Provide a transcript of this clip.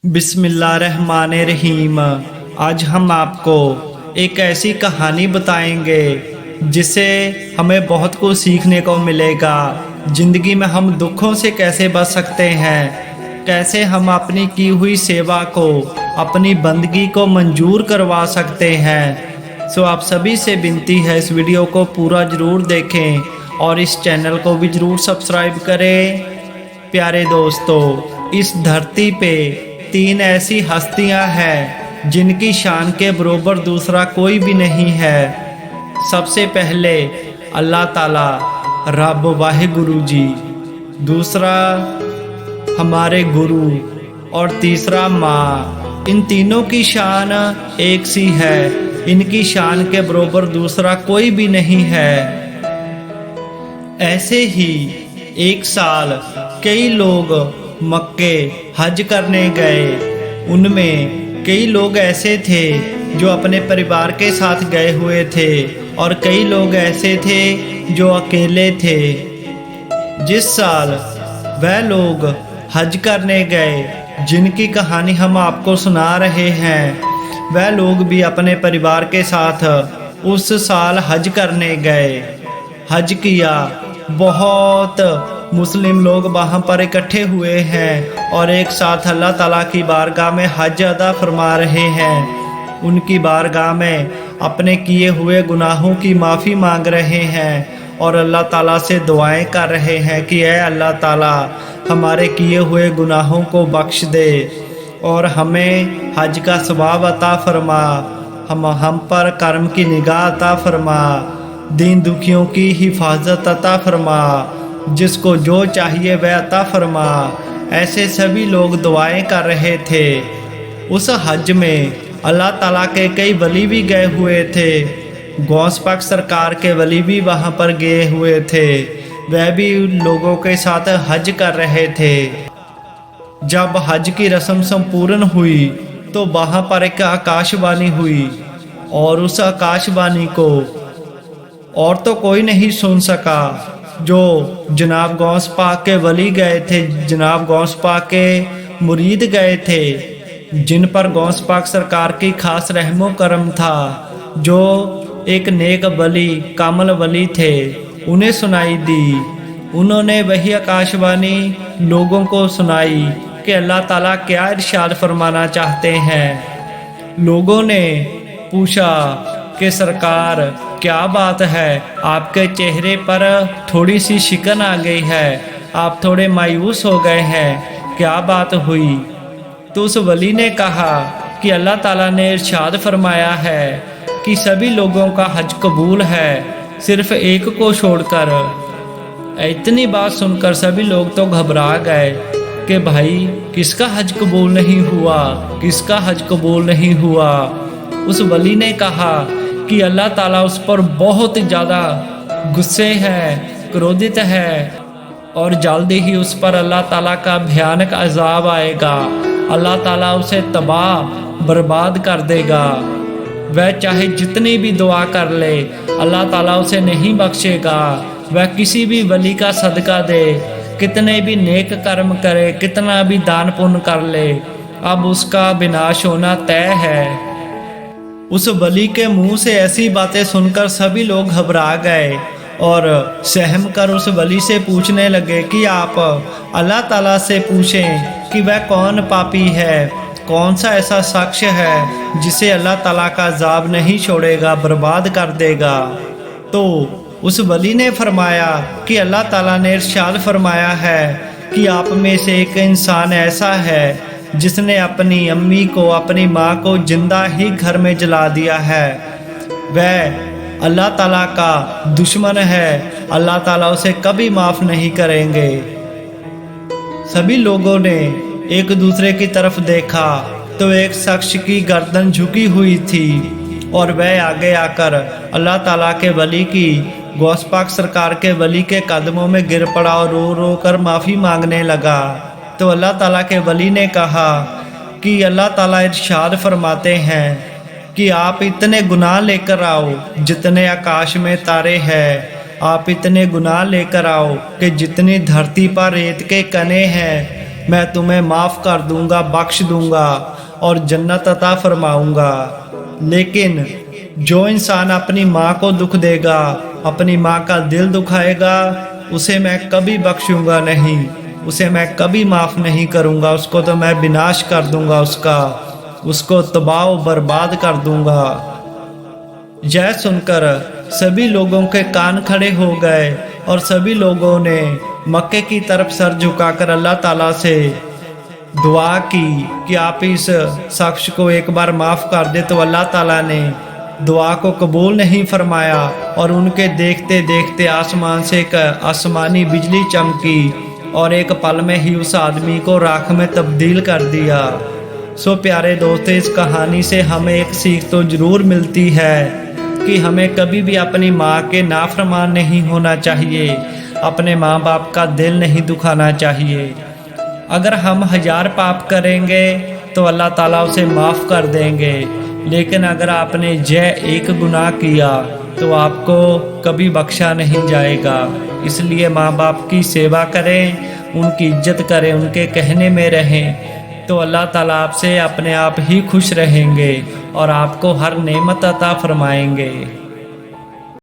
बिस्मिल्लाहिर्रहमानिर्रहीम। आज हम आपको एक ऐसी कहानी बताएंगे जिससे हमें बहुत कुछ सीखने को मिलेगा। ज़िंदगी में हम दुखों से कैसे बच सकते हैं, कैसे हम अपनी की हुई सेवा को, अपनी बंदगी को मंजूर करवा सकते हैं। सो आप सभी से विनती है इस वीडियो को पूरा ज़रूर देखें और इस चैनल को भी ज़रूर सब्सक्राइब करें। प्यारे दोस्तों, इस धरती पे तीन ऐसी हस्तियां हैं जिनकी शान के बरोबर दूसरा कोई भी नहीं है। सबसे पहले अल्लाह ताला रब वाहिगुरु जी, दूसरा हमारे गुरु और तीसरा माँ। इन तीनों की शान एक सी है, इनकी शान के बरोबर दूसरा कोई भी नहीं है। ऐसे ही एक साल कई लोग मक्के हज करने गए। उनमें कई लोग ऐसे थे जो अपने परिवार के साथ गए हुए थे और कई लोग ऐसे थे जो अकेले थे। जिस साल वह लोग हज करने गए जिनकी कहानी हम आपको सुना रहे हैं, वह लोग भी अपने परिवार के साथ उस साल हज करने गए। हज किया, बहुत मुस्लिम लोग वहाँ पर इकट्ठे हुए हैं और एक साथ अल्लाह ताला की बारगाह में हज अदा फरमा रहे हैं। उनकी बारगाह में अपने किए हुए गुनाहों की माफ़ी मांग रहे हैं और अल्लाह ताला से दुआएं कर रहे हैं कि ऐ अल्लाह ताला, हमारे किए हुए गुनाहों को बख्श दे और हमें हज का सवाब अता फरमा। हम पर कर्म की निगाह अता फरमा, दीन दुखियों की हिफाजत अता फरमा, जिसको जो चाहिए वह अता फरमा। ऐसे सभी लोग दुआएं कर रहे थे। उस हज में अल्लाह ताला के कई वली भी गए हुए थे। गौस पाक सरकार के वली भी वहाँ पर गए हुए थे। वह भी लोगों के साथ हज कर रहे थे। जब हज की रस्म संपूर्ण हुई तो वहाँ पर एक आकाशवाणी हुई और उस आकाशवाणी को और तो कोई नहीं सुन सका जो जनाब गौस पाक के वली गए थे, जनाब गौस पाक के मुरीद गए थे, जिन पर गौस पाक सरकार की खास रहमो करम था, जो एक नेक वली कामल वली थे, उन्हें सुनाई दी। उन्होंने वही आकाशवाणी लोगों को सुनाई कि अल्लाह ताला क्या इरशाद फरमाना चाहते हैं। लोगों ने पूछा कि सरकार क्या बात है, आपके चेहरे पर थोड़ी सी शिकन आ गई है, आप थोड़े मायूस हो गए हैं, क्या बात हुई? तो उस वली ने कहा कि अल्लाह ताला ने इरशाद फरमाया है कि सभी लोगों का हज कबूल है, सिर्फ एक को छोड़कर। इतनी बात सुनकर सभी लोग तो घबरा गए कि भाई किसका हज कबूल नहीं हुआ, किसका हज कबूल नहीं हुआ। उस वली ने कहा कि अल्लाह ताला उस पर बहुत ज़्यादा गुस्से है, क्रोधित है और जल्दी ही उस पर अल्लाह ताला का भयानक अजाब आएगा। अल्लाह ताला उसे तबाह बर्बाद कर देगा। वह चाहे जितनी भी दुआ कर ले, अल्लाह ताला उसे नहीं बख्शेगा। वह किसी भी वली का सदका दे, कितने भी नेक कर्म करे, कितना भी दान पुण्य कर ले, अब उसका विनाश होना तय है। उस वली के मुंह से ऐसी बातें सुनकर सभी लोग घबरा गए और सहम कर उस वली से पूछने लगे कि आप अल्लाह ताला से पूछें कि वह कौन पापी है, कौन सा ऐसा शख्स है जिसे अल्लाह ताला का अज़ाब नहीं छोड़ेगा, बर्बाद कर देगा। तो उस वली ने फरमाया कि अल्लाह ताला ने इरशाद फरमाया है कि आप में से एक इंसान ऐसा है जिसने अपनी अम्मी को, अपनी माँ को जिंदा ही घर में जला दिया है। वह अल्लाह ताला का दुश्मन है, अल्लाह ताला उसे कभी माफ़ नहीं करेंगे। सभी लोगों ने एक दूसरे की तरफ देखा तो एक शख्स की गर्दन झुकी हुई थी और वह आगे आकर अल्लाह ताला के वली की, गौस पाक सरकार के वली के कदमों में गिर पड़ा और रो रो कर माफ़ी मांगने लगा। तो अल्लाह ताला के वली ने कहा कि अल्लाह ताला इरशाद फरमाते हैं कि आप इतने गुनाह लेकर आओ जितने आकाश में तारे हैं, आप इतने गुनाह लेकर आओ कि जितनी धरती पर रेत के कणे हैं, मैं तुम्हें माफ़ कर दूंगा, बख्श दूंगा और जन्नत अता फरमाऊंगा। लेकिन जो इंसान अपनी माँ को दुख देगा, अपनी माँ का दिल दुखाएगा, उसे मैं कभी बख्शूंगा नहीं, उसे मैं कभी माफ़ नहीं करूंगा। उसको तो मैं विनाश कर दूंगा, उसको तबाह व बर्बाद कर दूंगा। यह सुनकर सभी लोगों के कान खड़े हो गए और सभी लोगों ने मक्के की तरफ सर झुकाकर अल्लाह ताला से दुआ की कि आप इस शख्स को एक बार माफ़ कर दे। तो अल्लाह ताला ने दुआ को कबूल नहीं फरमाया और उनके देखते देखते आसमान से एक आसमानी बिजली चमकी और एक पल में ही उस आदमी को राख में तब्दील कर दिया। सो प्यारे दोस्तों, इस कहानी से हमें एक सीख तो ज़रूर मिलती है कि हमें कभी भी अपनी माँ के नाफरमान नहीं होना चाहिए, अपने माँ बाप का दिल नहीं दुखाना चाहिए। अगर हम 1000 पाप करेंगे तो अल्लाह ताला उसे माफ़ कर देंगे, लेकिन अगर आपने एक गुनाह किया तो आपको कभी बख्शा नहीं जाएगा। इसलिए माँ बाप की सेवा करें, उनकी इज्जत करें, उनके कहने में रहें, तो अल्लाह ताला आपसे अपने आप ही खुश रहेंगे और आपको हर नेमत अता फरमाएंगे।